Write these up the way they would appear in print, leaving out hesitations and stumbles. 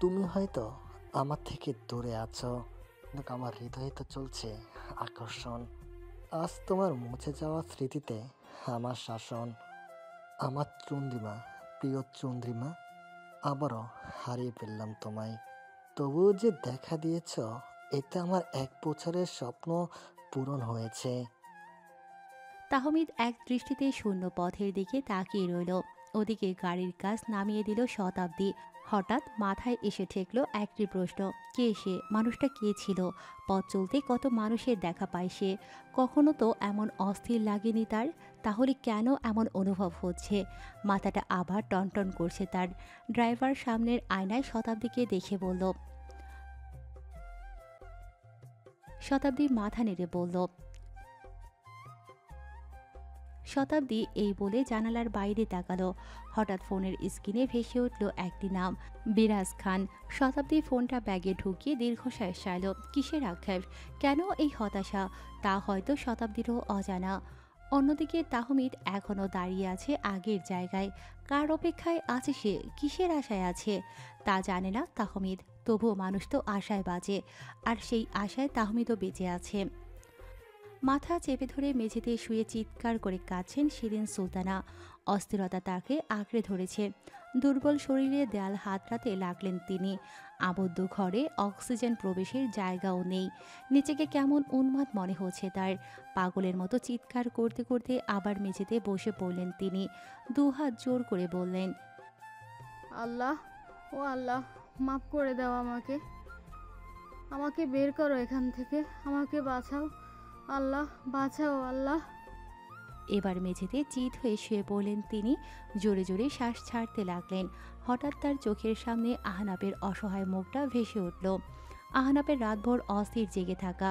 তুমি হয়তো আমার থেকে দূরে আছো, কিন্তু আমার হৃদয়ে তো চলছে আকর্ষণ। আজ তোমার মুছে যাওয়া স্মৃতিতে আমার শাসন, আমার চন্দ্রিমা, প্রিয় চন্দ্রিমা, আবারও হারিয়ে ফেললাম তোমায়। তবুও যে দেখা দিয়েছ, এতে আমার 1 বছরের স্বপ্ন পূরণ হয়েছে। তাহমিদ এক দৃষ্টিতে শূন্য পথের দিকে তাকিয়ে রইল। ওদিকে গাড়ির কাজ নামিয়ে দিল শতাব্দী। হঠাৎ মাথায় এসে ঠেকল একটি প্রশ্ন, কে সে? মানুষটা কে ছিল? পথ চলতে কত মানুষের দেখা পায় সে। কখনো তো এমন অস্থির লাগেনি তার। তাহলে কেন এমন অনুভব হচ্ছে? মাথাটা আবার টনটন করছে তার। ড্রাইভার সামনের আয়নায় শতাব্দীকে দেখে বলল। শতাব্দী মাথা নেড়ে বলল। শতাব্দী এই বলে জানালার বাইরে তাকালো। হঠাৎ ফোনের স্ক্রিনে ভেসে উঠল একটি নাম, বিরাজ খান। শতাব্দী ফোনটা ব্যাগে ঢুকিয়ে দীর্ঘশ্বাস ছাড়ল। কিসের আক্ষেপ? কেন এই হতাশা? তা হয়তো শতাব্দীরও অজানা। অন্যদিকে তাহমিদ এখনও দাঁড়িয়ে আছে আগের জায়গায়। কার অপেক্ষায় আছে সে? কিসের আশায় আছে? তা জানে না তাহমিদ। তবুও মানুষ তো আশায় বাঁচে, আর সেই আশায় তাহমিদও বেঁচে আছে। মাথা চেপে ধরে মেঝেতে শুয়ে চিৎকার করে কাঁদছেন শিরিন সুলতানা। অস্থিরতা তাকে আঁকড়ে ধরেছে। দুর্বল শরীরে দেয়াল হাতড়াতে লাগলেন তিনি। আবদ্ধ ঘরে অক্সিজেন প্রবেশের জায়গাও নেই। নিজেকে কেমন উন্মাদ মনে হচ্ছে তার। পাগলের মতো চিৎকার করতে করতে আবার মেঝেতে বসে পড়লেন তিনি। দুহাত জোর করে বললেন, আল্লাহ, ও আল্লাহ, মাফ করে দাও আমাকে। আমাকে বের করো এখান থেকে। আমাকে বাঁচাও আল্লাহ, বাঁচাও আল্লাহ। এবার মেঝেতে চিত হয়ে শুয়ে পড়লেন তিনি। জোরে জোরে শ্বাস ছাড়তে লাগলেন। হঠাৎ তার চোখের সামনে আহনাপের অসহায় মুখটা ভেসে উঠল। আহনাপের রাতভর অস্থির জেগে থাকা,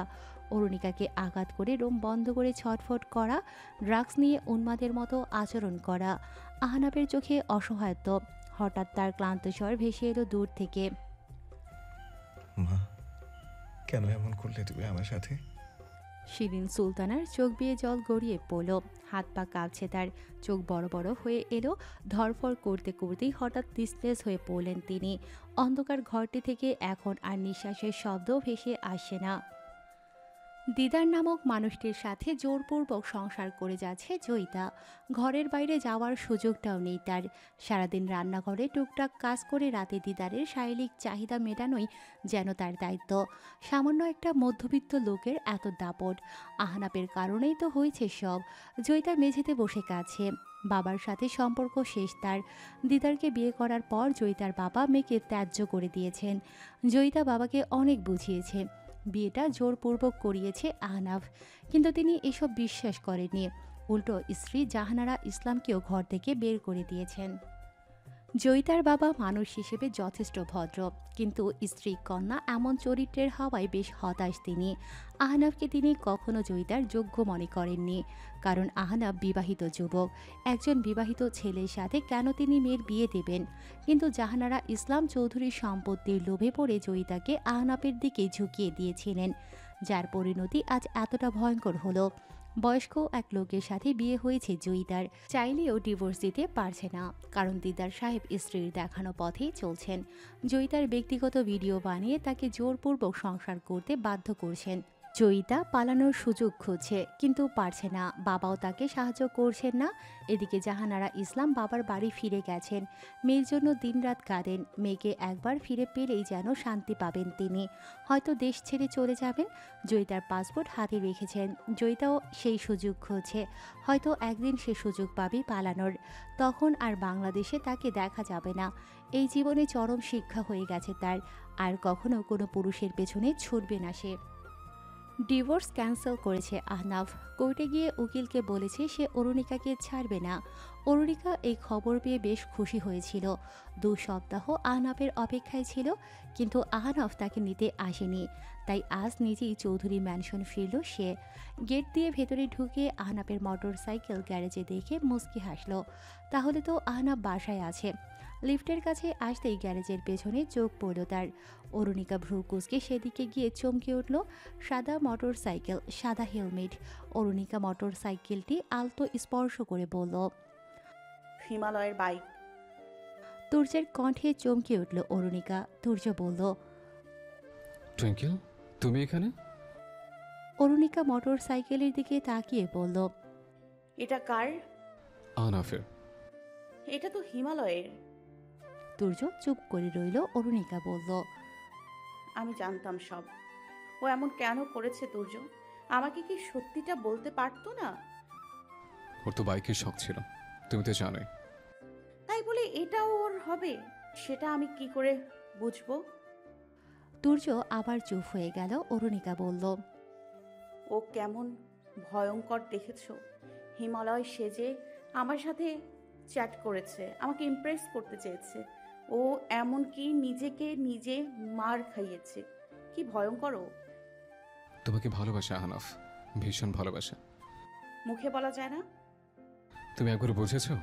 অরুণিকাকে আঘাত করে রুম বন্ধ করে ছটফট করা, ড্রাগস নিয়ে উন্মাদের মতো আচরণ করা। আহনাপের চোখে অসহায়ত্ব। হঠাৎ তার ক্লান্ত স্বর ভেসে এলো দূর থেকে। মা, কেন এমন করলে তুমি আমার সাথে? শিরিন সুলতানার চোখ বেয়ে জল গড়িয়ে পড়ল। হাত পা কাঁপছে তার। চোখ বড় বড় হয়ে এলো। ধরফর করতে করতেই হঠাৎ নিস্তেজ হয়ে পড়লেন তিনি। অন্ধকার ঘরটি থেকে এখন আর নিঃশ্বাসের শব্দ ভেসে আসে না। দিদার নামক মানুষটির সাথে জোরপূর্বক সংসার করে যাচ্ছে জয়িতা। ঘরের বাইরে যাওয়ার সুযোগটাও নেই তার। সারাদিন রান্নাঘরে টুকটাক কাজ করে রাতে দিদারের শারীরিক চাহিদা মেটানোই যেন তার দায়িত্ব। সামান্য একটা মধ্যবিত্ত লোকের এত দাপট। আহনাপের কারণেই তো হয়েছে সব। জয়িতা মেঝেতে বসে কাছে। বাবার সাথে সম্পর্ক শেষ তার। দিদারকে বিয়ে করার পর জয়িতার বাবা মেয়েকে ত্যায্য করে দিয়েছেন। জয়িতা বাবাকে অনেক বুঝিয়েছে। বিয়েটা জোরপূর্বক করিয়েছে আহনাফ, কিন্তু তিনি এসব বিশ্বাস করেননি। উল্টো স্ত্রী জাহানারা ইসলামকেও ঘর থেকে বের করে দিয়েছেন। জয়িতার বাবা মানুষ হিসেবে যথেষ্ট ভদ্র, কিন্তু স্ত্রী কন্যা এমন চরিত্রের হওয়ায় বেশ হতাশ তিনি। আহনাফকে তিনি কখনো জয়িতার যোগ্য মনে করেননি, কারণ আহনাফ বিবাহিত যুবক। একজন বিবাহিত ছেলের সাথে কেন তিনি মেয়ের বিয়ে দেবেন? কিন্তু জাহানারা ইসলাম চৌধুরীর সম্পত্তির লোভে পড়ে জয়িতাকে আহনাফের দিকে ঝুঁকিয়ে দিয়েছিলেন, যার পরিণতি আজ এতটা ভয়ঙ্কর হলো। বয়স্ক এক লোকের সাথে বিয়ে হয়েছে জয়িতার। চাইলেও ডিভোর্স দিতে পারছে না, কারণ দিদার সাহেব স্ত্রীর দেখানো পথেই চলছেন। জয়িতার ব্যক্তিগত ভিডিও বানিয়ে তাকে জোরপূর্বক সংসার করতে বাধ্য করছেন। জয়িতা পালানোর সুযোগ খুঁজছে, কিন্তু পারছে না। বাবাও তাকে সাহায্য করছেন না। এদিকে জাহানারা ইসলাম বাবার বাড়ি ফিরে গেছেন। মেয়ের জন্য দিনরাত কাঁদেন। মেয়েকে একবার ফিরে পেলেই যেন শান্তি পাবেন তিনি। হয়তো দেশ ছেড়ে চলে যাবেন। জয়িতার পাসপোর্ট হাতে রেখেছেন। জয়িতাও সেই সুযোগ খুঁজছে। হয়তো একদিন সে সুযোগ পাবে পালানোর। তখন আর বাংলাদেশে তাকে দেখা যাবে না। এই জীবনে চরম শিক্ষা হয়ে গেছে তার। আর কখনো কোনো পুরুষের পেছনে ছুটবে না সে। ডিভোর্স ক্যান্সেল করেছে আহনাফ। কোর্টে গিয়ে উকিলকে বলেছে সে অরুণিকাকে ছাড়বে না। অরুণিকা এই খবর পেয়ে বেশ খুশি হয়েছিল। 2 সপ্তাহ আহনাফের অপেক্ষায় ছিল, কিন্তু আহনাফ তাকে নিতে আসেনি। তাই আজ নিজেই চৌধুরী ম্যানশন ফিরল সে। গেট দিয়ে ভেতরে ঢুকে আহনাফের মোটর সাইকেল গ্যারেজে দেখে মুচকি হাসল। তাহলে তো আহনাফ বাসায় আছে। লিফটের কাছে আসতেই গ্যারেজের পেছনে চোখ পড়ল তার। অরুণিকা ভ্রু কুঁচকে সেদিকে গিয়ে চমকে উঠল। সাদা মোটর সাইকেল, সাদা হেলমেট। অরুণিকা মোটর সাইকেলটি আলতো স্পর্শ করে বলল, হিমালয়ের বাইক। তুর্যের কণ্ঠে চমকে উঠল অরুণিকা। তুর্য বলল, টুইঙ্কেল, তুমি এখানে? অরুণিকা মোটর সাইকেলের দিকে তাকিয়ে বলল, এটা কার? আনাফের। এটা তো হিমালয়ের। তুর্য চুপ করে রইল। অরুণিকা বলল, আমি জানতাম সব। ও এমন কেন করেছে তুর্য? আমাকে কি সত্যিটা বলতে পারতো না? ওর তো বাইকের শখ ছিল, তুমি তো জানোই। তাই বলে এটাও ওর হবে সেটা আমি কি করে বুঝবো? তুর্য আবার চুপ হয়ে গেল। অরুণিকা বলল, ও কেমন ভয়ঙ্কর দেখেছো? হিমালয় সেজে আমার সাথে চ্যাট করেছে, আমাকে ইমপ্রেস করতে চেয়েছে। ও এমনকি নিজেকে নিজে মার খাইয়েছে। কি ভয়ঙ্কর ও! তোমাকে ভালোবাসা আহনাফ, ভীষণ ভালোবাসা। মুখে বলা যায় না। তুমি একবার বুঝেছো?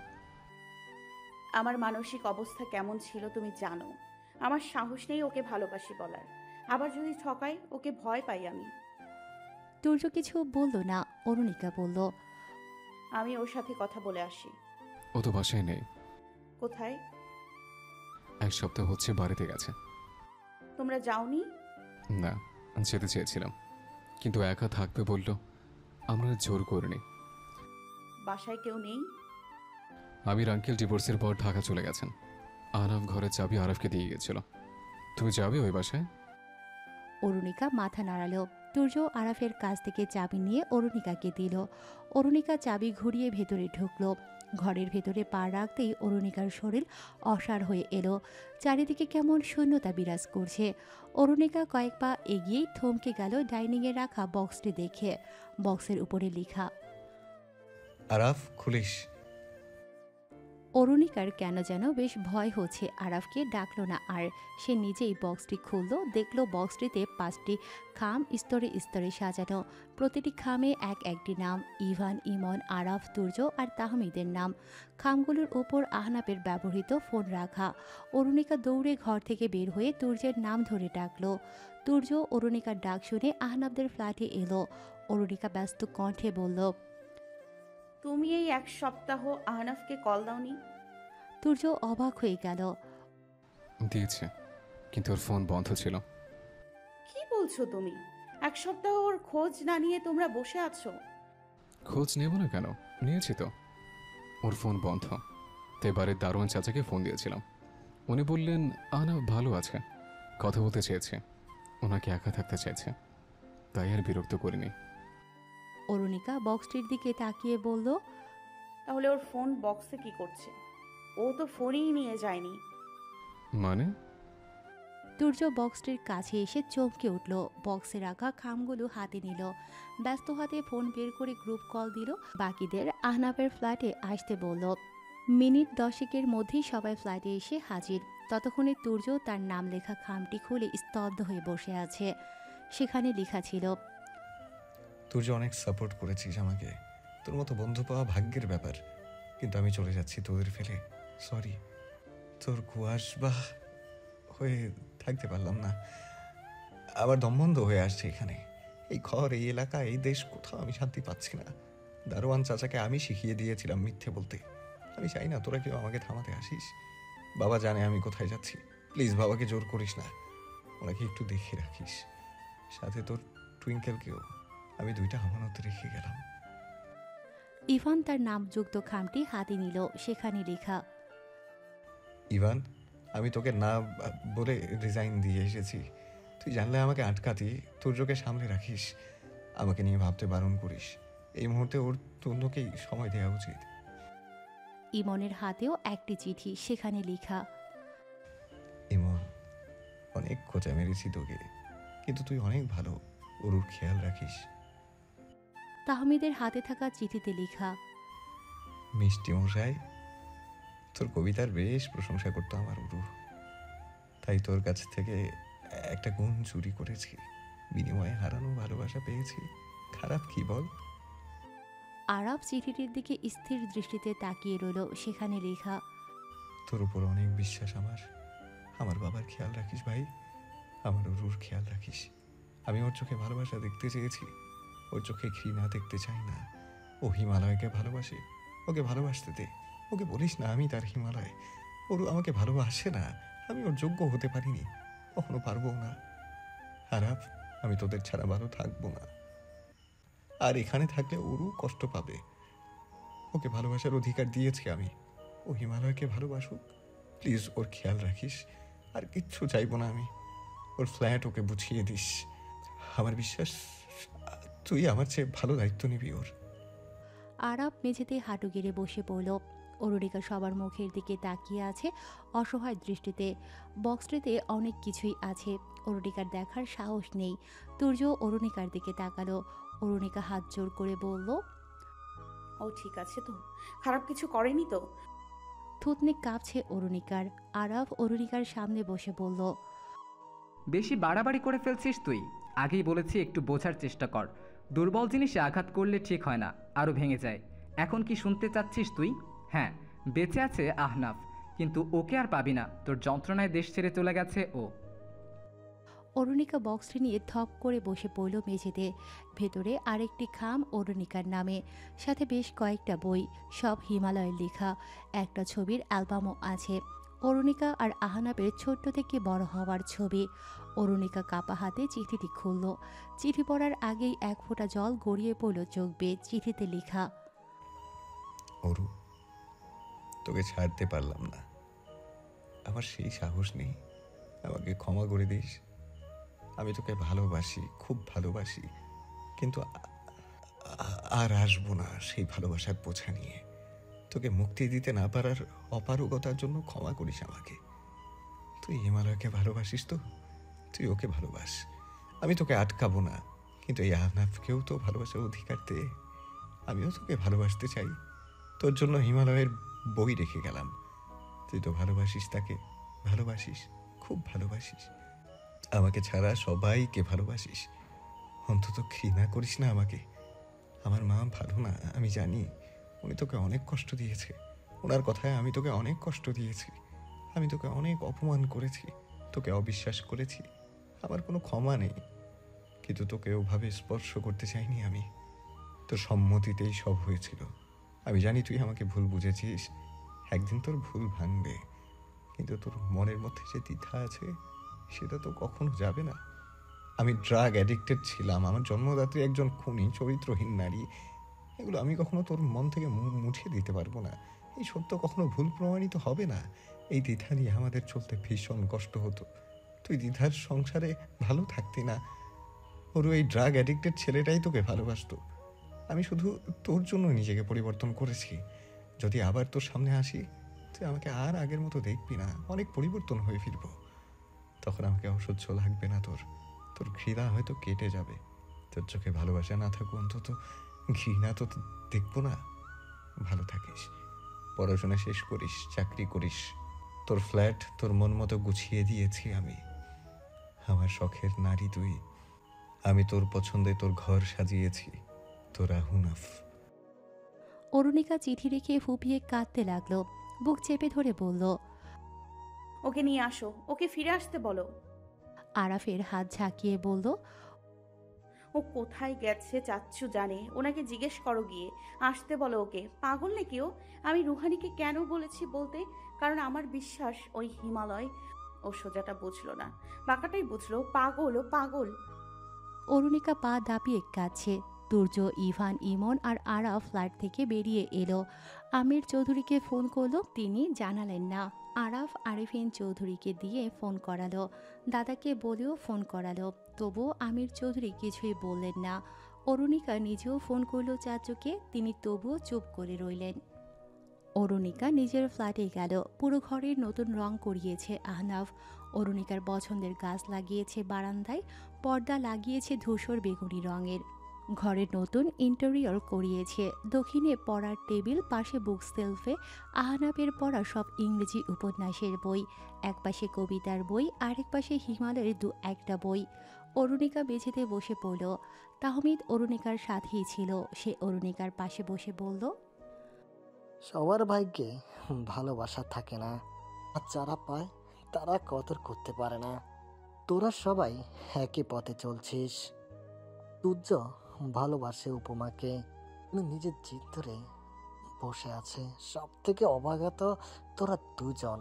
আমার মানসিক অবস্থা কেমন ছিল তুমি জানো। আমার সাহস নেই ওকে ভালোবাসি বলার। আবার যদি ঠকাই, ওকে ভয় পাই আমি। তুর্য কিছু বলল না। অরুণিকা বলল, আমি ওর সাথে কথা বলে আসি। ও তো বাসায় নেই। কোথায়? 1 সপ্তাহ হচ্ছে বাড়িতে গেছে। তোমরা যাওনি? না, যেতে চেয়েছিলাম, কিন্তু একা থাকবে বলল। আমরা জোর করিনি। বাসায় কেউ নেই? আমির আঙ্কেল ডিভোর্সের পর ঢাকা চলে গেছেন। আহনাফ ঘরের চাবি আরাফকে দিয়ে গেছিল। তুমি যাবে ওই বাসায়? অরুণিকা মাথা নাড়াল। তুর্য আরাফের কাছ থেকে চাবি নিয়ে অরুণিকাকে দিল। অরুণিকা চাবি ঘুরিয়ে ভেতরে ঢুকল। ঘরের ভেতরে পা রাখতেই অরুণিকার শরীর অসাড় হয়ে এলো। চারিদিকে কেমন শূন্যতা বিরাজ করছে। অরুণিকা কয়েক পা এগিয়েই থমকে গেল ডাইনিংয়ে রাখা বক্সটি দেখে। বক্সের উপরে লেখা। আরাফ, খুলিস। অরুণিকার কেন যেন বেশ ভয় হচ্ছে। আরাফকে ডাকলো না আর। সে নিজেই বক্সটি খুলল। দেখলো বক্সটিতে 5টি খাম স্তরে স্তরে সাজানো। প্রতিটি খামে একটি নাম। ইভান, ইমন, আরাফ, তুর্য আর তাহমিদের নাম। খামগুলোর ওপর আহনাফের ব্যবহৃত ফোন রাখা। অরুণিকা দৌড়ে ঘর থেকে বের হয়ে তুর্যের নাম ধরে ডাকলো। তুর্য অরুণিকার ডাক শুনে আহনাফদের ফ্ল্যাটে এলো। অরুণিকা ব্যস্ত কণ্ঠে বলল, তুমি এই 1 সপ্তাহ আহনাফকে কল দাওনি? তুর্য অবাক হয়ে গেল। দিয়েছে, কিন্তু ওর ফোন বন্ধ ছিল। কি বলছো তুমি? 1 সপ্তাহ ওর খোঁজ না নিয়ে তোমরা বসে আছো? খোঁজ নেব না কেন, নিয়েছি তো। ওর ফোন বন্ধ, তাই বাড়ির দারোয়ান চাচাকে ফোন দিয়েছিলাম। উনি বললেন আহনাফ ভালো আছে, কথা বলতে চেয়েছে, ওনাকে একা থাকতে চাইছে, তাই আর বিরক্ত করিনি। অরুণিকা বক্সটির দিকে তাকিয়ে বলল, তাহলে ওর ফোন বক্সে কি করছে? ও তো ফোনই নিয়ে যায়নি। মানে? তুর্য বক্সটির কাছে এসে চমকে উঠল। বক্সে রাখা খামগুলো হাতে নিল। ব্যস্ত হাতে ফোন বের করে গ্রুপ কল দিল। বাকিদের আহনাফের ফ্ল্যাটে আসতে বলল। মিনিট 10 মধ্যেই সবাই ফ্ল্যাটে এসে হাজির। ততক্ষণে তুর্য তার নাম লেখা খামটি খুলে স্তব্ধ হয়ে বসে আছে। সেখানে লেখা ছিল, তুই যে অনেক সাপোর্ট করেছিস আমাকে, তোর মতো বন্ধু পাওয়া ভাগ্যের ব্যাপার, কিন্তু আমি চলে যাচ্ছি তোদের ফেলে। সরি, তোর কুয়াশ বা হয়ে থাকতে পারলাম না। আবার দমবন্ধ হয়ে আসছে এখানে। এই ঘর, এই এলাকা, এই দেশ, কোথাও আমি শান্তি পাচ্ছি না। দারোয়ান চাচাকে আমি শিখিয়ে দিয়েছিলাম মিথ্যে বলতে। আমি চাই না তোরা কেউ আমাকে থামাতে আসিস। বাবা জানে আমি কোথায় যাচ্ছি। প্লিজ বাবাকে জোর করিস না, ওনাকে একটু দেখে রাখিস। সাথে তোর টুইঙ্কেলকেও। আমি 2টা আমানতে রেখে গেলাম। ইভান তার নামযুক্ত খামটি হাতে নিল। সেখানে লেখা, ইভান, আমি তোকে না বলে রিজাইন দিয়ে এসেছি। তুই জানলে আমাকে আটকাতি, তুর্যকে সামলে রাখিস, আমাকে নিয়ে ভাবতে বারণ করিস। এই মুহূর্তে ওর অন্যকেই সময় দেওয়া উচিত। ইমনের হাতেও একটি চিঠি। সেখানে লেখা, ইমন, অনেক খোঁচা মেরেছি তোকে, কিন্তু তুই অনেক ভালো, ওর খেয়াল রাখিস। তাহমিদের হাতে থাকা চিঠিতে লেখা, মিষ্টি মশাই, তোর কবিতার বেশ প্রশংসা করতো আমার উরু, তাই তোর কাছ থেকে একটা গুণ চুরি করেছি, বিনিময়ে হারানো ভালোবাসা পেয়েছি। খারাপ কি বল? আরাফ চিঠিটির দিকে স্থির দৃষ্টিতে তাকিয়ে রইল। সেখানে লেখা, তোর উপর অনেক বিশ্বাস আমার। আমার বাবার খেয়াল রাখিস ভাই, আমার উরুর খেয়াল রাখিস। আমি ওর চোখে ভালোবাসা দেখতে চেয়েছি, ওর চোখে ঘৃণা দেখতে চাই না। ও হিমালয়কে ভালোবাসে, ওকে ভালোবাসতে দে। ওকে বলিস না আমি তার হিমালয়। ওর আমাকে ভালোবাসে না, আমি ওর যোগ্য হতে পারিনি, কখনো পারবো না। আরাফ, আমি তোদের ছাড়া ভালো থাকবো না। আর এখানে থাকলে ওরও কষ্ট পাবে। ওকে ভালোবাসার অধিকার দিয়েছি আমি, ও হিমালয়কে ভালোবাসুক। প্লিজ ওর খেয়াল রাখিস, আর কিচ্ছু চাইবো না আমি। ওর ফ্ল্যাট ওকে বুঝিয়ে দিস। আমার বিশ্বাস তুই আমার চেয়ে ভালো দায়িত্ব নিবি ওর। আরাব মেঝেতে হাঁটু গেড়ে বসে পড়ল। অরুণিকা সবার মুখের দিকে তাকিয়ে আছে অসহায় দৃষ্টিতে। বক্সটিতে অনেক কিছুই আছে, অরুণিকার দেখার সাহস নেই। তুর্য অরুণিকার দিকে তাকালো। অরুণিকা হাত জোর করে বলল, ও ঠিক আছে তো? খারাপ কিছু করেনি তো? থুতনি কাঁপছে অরুণিকার। আরাব অরুণিকার সামনে বসে বলল, বেশি বাড়াবাড়ি করে ফেলছিস তুই। আগেই বলেছি একটু বোঝার চেষ্টা কর। দুর্বল জিনিসে আঘাত করলে ঠিক হয় না, আরও ভেঙে যায়। এখন কি শুনতে চাচ্ছিস তুই? হ্যাঁ, বেঁচে আছে আহনাফ, কিন্তু ওকে আর পাবি না। তোর যন্ত্রণায় দেশ ছেড়ে চলে গেছে ও। অরুণিকা বক্সটি নিয়ে থপ করে বসে পড়ল মেঝেতে। ভেতরে আরেকটি খাম অরুণিকার নামে, সাথে বেশ কয়েকটা বই, সব হিমালয়ের লেখা। একটা ছবির অ্যালবামও আছে, অরুণিকা আর আহনাবের ছোট্ট থেকে বড় হওয়ার ছবি। অরুণিকা কাপা হাতে চিঠিটি খুলল। চিঠি পড়ার আগেই এক ফোঁটা জল গড়িয়ে পড়ল চোখ বেয়ে। চিঠিতে লেখা, অরু, তোকে ছাড়তে পারলাম না, আমার সেই সাহস নেই। আমাকে ক্ষমা করে দিস। আমি তোকে ভালোবাসি, খুব ভালোবাসি, কিন্তু আর আসবো না সেই ভালোবাসার বোঝা নিয়ে। তোকে মুক্তি দিতে না পারার অপারগতার জন্য ক্ষমা করিস আমাকে। তুই হিমালয়কে ভালোবাসিস তো, তুই ওকে ভালোবাস, আমি তোকে আটকাবো না। কিন্তু এই আহনাফকেও তো ভালোবাসার অধিকার দে। আমিও তোকে ভালোবাসতে চাই। তোর জন্য হিমালয়ের বই রেখে গেলাম। তুই তো ভালোবাসিস তাকে, ভালোবাসিস, খুব ভালোবাসিস। আমাকে ছাড়া সবাইকে ভালোবাসিস। অন্তত ঘৃণা করিস না আমাকে। আমার মা ভালো না, আমি জানি। উনি তোকে অনেক কষ্ট দিয়েছে। ওনার কথায় আমি তোকে অনেক কষ্ট দিয়েছি। আমি তোকে অনেক অপমান করেছি, তোকে অবিশ্বাস করেছি। আমার কোনো ক্ষমা নেই, কিন্তু তোকে ওভাবে স্পর্শ করতে চাইনি আমি। তোর সম্মতিতেই সব হয়েছিল। আমি জানি তুই আমাকে ভুল বুঝেছিস। একদিন তোর ভুল ভাঙবে, কিন্তু তোর মনের মধ্যে যে দ্বিধা আছে সেটা তো কখনো যাবে না। আমি ড্রাগ অ্যাডিক্টেড ছিলাম, আমার জন্মদাত্রী একজন খুনি, চরিত্রহীন নারী। এগুলো আমি কখনো তোর মন থেকে মুছে দিতে পারবো না। এই সত্য কখনো ভুল প্রমাণিত হবে না। এই দ্বিধা নিয়ে আমাদের চলতে ভীষণ কষ্ট হতো। তুই দ্বিধার সংসারে ভালো থাকতি না। ওর এই ড্রাগ অ্যাডিক্টেড ছেলেটাই তোকে ভালোবাসতো। আমি শুধু তোর জন্য নিজেকে পরিবর্তন করেছি। যদি আবার তোর সামনে আসি, তুই আমাকে আর আগের মতো দেখবি না, অনেক পরিবর্তন হয়ে ফিরবো। তখন আমাকে অসহ্য লাগবে না তোর। তোর ঘৃণা হয়তো কেটে যাবে। তোর চোখে ভালোবাসা না থাকুক, অন্তত ঘৃণা তো দেখবো না। ভালো থাকিস, পড়াশোনা শেষ করিস, চাকরি করিস। তোর ফ্ল্যাট তোর মন মতো গুছিয়ে দিয়েছি আমি। আমার শখের নারী তুই। আমি তোর পছন্দে তোর ঘর সাজিয়েছি, তোর আহুনাফ। অরুণিকা চিঠি রেখে ফুপিয়ে কাঁদতে লাগলো। বুক চেপে ধরে বলল, ওকে নিয়ে আসো, ওকে ফিরে আসতে বলো। আরাফের হাত ঝাঁকিয়ে বলল, ও কোথায় গেছে চাচ্ছু জানে, ওনাকে জিজ্ঞেস করো গিয়ে। আসতে বলো ওকে। পাগল নাকি ও? আমি রুহানিকে কেন বলেছি বলতে, কারণ আমার বিশ্বাস ওই হিমালয় ও সোজাটা বুঝলো না, বাঁকাটাই বুঝলো। পাগল, ও পাগল। অরুণিকা পা দাপিয়ে কাঁদছে। তুর্য, ইভান, ইমন আর আরা ফ্ল্যাট থেকে বেরিয়ে এলো। আমির চৌধুরীকে ফোন করলো, তিনি জানালেন না। আরাফ আরিফিন চৌধুরীকে দিয়ে ফোন করালো, দাদাকে বলেও ফোন করালো, তবুও আমির চৌধুরী কিছুই বললেন না। অরুণিকা নিজেও ফোন করলো চাচুকে, তিনি তবুও চুপ করে রইলেন। অরুণিকা নিজের ফ্ল্যাটে গেল। পুরো ঘরের নতুন রং করিয়েছে আহনাফ। অরুণিকার পছন্দের গাছ লাগিয়েছে বারান্দায়, পর্দা লাগিয়েছে ধূসর বেগুনি রঙের। ঘরের নতুন ইন্টেরিয়র করিয়েছে। দক্ষিণে পড়ার টেবিল, পাশে বুক সেলফে আহনাফের পড়া সব ইংরেজি উপন্যাসের বই। একপাশে কবিতার বই, আরেক পাশে হিমালয়ের দু একটা বই। অরুণিকা মেঝেতে বসে পড়ল। তাহমিদ অরুণিকার সাথেই ছিল। সে অরুণিকার পাশে বসে বলল, সবার ভাগ্যে ভালোবাসা থাকে না, আর যারা পায় তারা কদর করতে পারে না। তোরা সবাই একই পথে চলছিস। সূর্য ভালোবাসে উপমাকে, কিন্তু নিজের জিদ ধরে বসে আছে। সব থেকে অবাগত তোরা দুজন।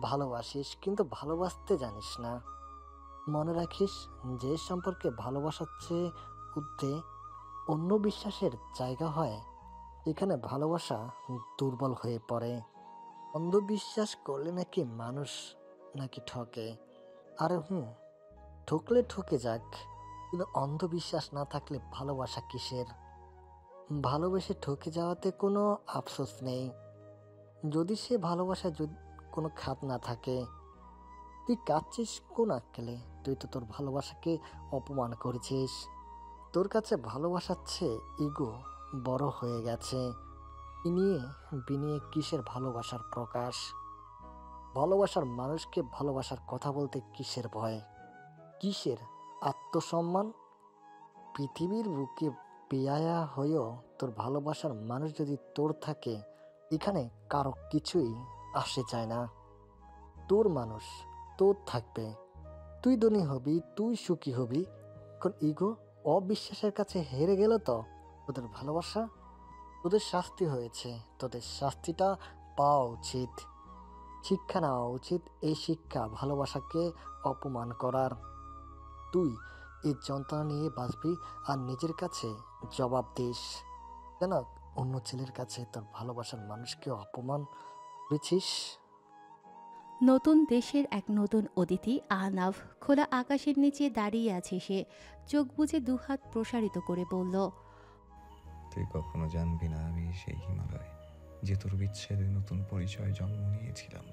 ভালোবাসিস কিন্তু ভালোবাসতে জানিস না। মনে রাখিস, যে সম্পর্কে ভালোবাসার চেয়ে ঊর্ধ্বে অন্য বিশ্বাসের জায়গা হয়, এখানে ভালোবাসা দুর্বল হয়ে পড়ে। অন্ধবিশ্বাস করলে নাকি মানুষ নাকি ঠকে। আরে ঠকলে ঠকে যাক, কিন্তু অন্ধবিশ্বাস না থাকলে ভালোবাসা কিসের? ভালোবেসে ঠকে যাওয়াতে কোনো আফসোস নেই, যদি সে ভালোবাসা কোনো খাত না থাকে। তুই কাঁদছিস কোন আক্কেলে? তুই তো তোর ভালোবাসাকে অপমান করেছিস। তোর কাছে ভালোবাসার চেয়ে ইগো বড় হয়ে গেছে। নিয়ে বিনিয়ে কিসের ভালোবাসার প্রকাশ? ভালোবাসার মানুষকে ভালোবাসার কথা বলতে কিসের ভয়? কিসের আত্মসম্মান? পৃথিবীর বুকে বেয়ায়া হয়েও তোর ভালোবাসার মানুষ যদি তোর থাকে, এখানে কারো কিছুই আসে যায় না। তোর মানুষ তোর থাকবে, তুই ধনী হবি, তুই সুখী হবি। এখন ইগো অবিশ্বাসের কাছে হেরে গেল তো তোদের ভালোবাসা। তোদের শাস্তি হয়েছে, তোদের শাস্তিটা পাওয়া উচিত। শিক্ষা নেওয়া উচিত, এই শিক্ষা ভালোবাসাকে অপমান করার। তুই এই যন্ত্রণা নিয়ে বাঁচবি আর নিজের কাছে জবাব দিস, কেন অন্য ছেলের কাছে তোর ভালোবাসার মানুষকে অপমান করেছিস। নতুন দেশের এক নতুন অতিথি আহনাফ খোলা আকাশের নিচে দাঁড়িয়ে আছে। সে চোখ বুজে দুহাত প্রসারিত করে বলল, তুই কখনো জানবি না আমি সেই হিমালয়, যে তোর বিচ্ছেদে নতুন পরিচয় জন্ম নিয়েছিলাম।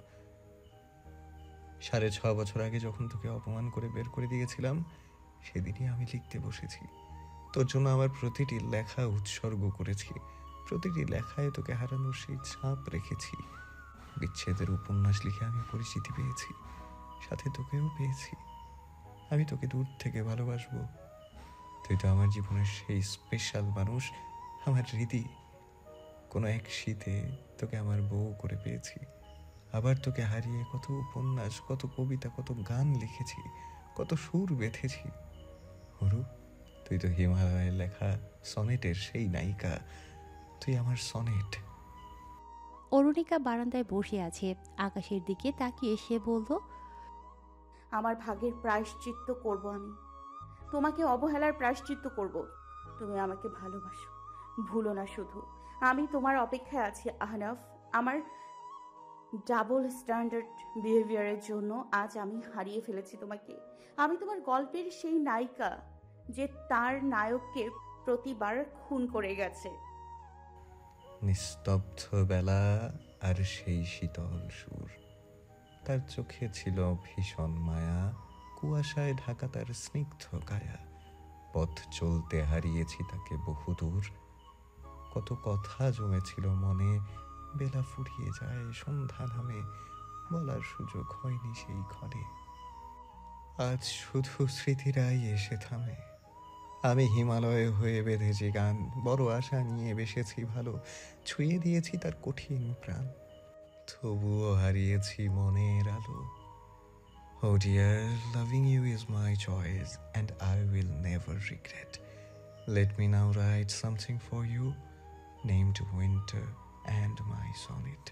6.5 বছর আগে যখন তোকে অপমান করে বের করে দিয়েছিলাম, সেদিনই আমি লিখতে বসেছি। তোর জন্য আমার প্রতিটি লেখা উৎসর্গ করেছি, প্রতিটি লেখায় তোকে হারানোর সেই ছাপ রেখেছি। বিচ্ছেদের উপন্যাস লিখে আমি পরিচিতি পেয়েছি, সাথে তোকেও পেয়েছি। আমি তোকে দূর থেকে ভালোবাসবো। তুই তো আমার জীবনের সেই স্পেশাল মানুষ, আমার হৃদি। কোনো এক শীতে তোকে আমার বউ করে পেয়েছি, আবার তোকে হারিয়ে কত উপন্যাস, কত কবিতা, কত গান লিখেছি, কত সুর বেঁধেছি। হরু, তুই তো হিমালয়ের লেখা সনেটের সেই নায়িকা, তুই আমার সনেট। অরুণিকা বারান্দায় বসে আছে। আকাশের দিকে তাকিয়ে সে বলল, আমার ভাগের প্রায়শ্চিত্ত করব আমি, তোমাকে অবহেলার প্রায়শ্চিত্ত করব। তুমি আমাকে ভালোবাসো, ভুলো না শুধু। আমি তোমার অপেক্ষায় আছি আহনাফ। আমার ডাবল স্ট্যান্ডার্ড বিহেভিয়ারের জন্য আজ আমি হারিয়ে ফেলেছি তোমাকে। আমি তোমার গল্পের সেই নায়িকা যে তার নায়ককে প্রতিবার খুন করে গেছে। নিস্তব্ধ বেলা আর সেই শীতল সুর। তার চোখে ছিল ভীষণ মায়া, কুয়াশায় ঢাকা তার স্নিগ্ধ কায়া। পথ চলতে হারিয়েছি তাকে বহুদূর। কত কথা জমেছিল মনে, বেলা ফুরিয়ে যায়, সন্ধ্যা নামে, বলার সুযোগ হয়নি সেই ক্ষণে। আজ শুধু স্মৃতিরাই এসে থামে। আমি হিমালয়ে হয়ে বেঁধেছি গান, বড় আশা নিয়ে বেসেছি ভালো, ছুঁয়ে দিয়েছি তার কঠিন প্রাণ, তবুও হারিয়েছি মনের আলো। Oh dear, loving you is my choice and I will never regret. Let me now write something for you, named Winter and my sonnet.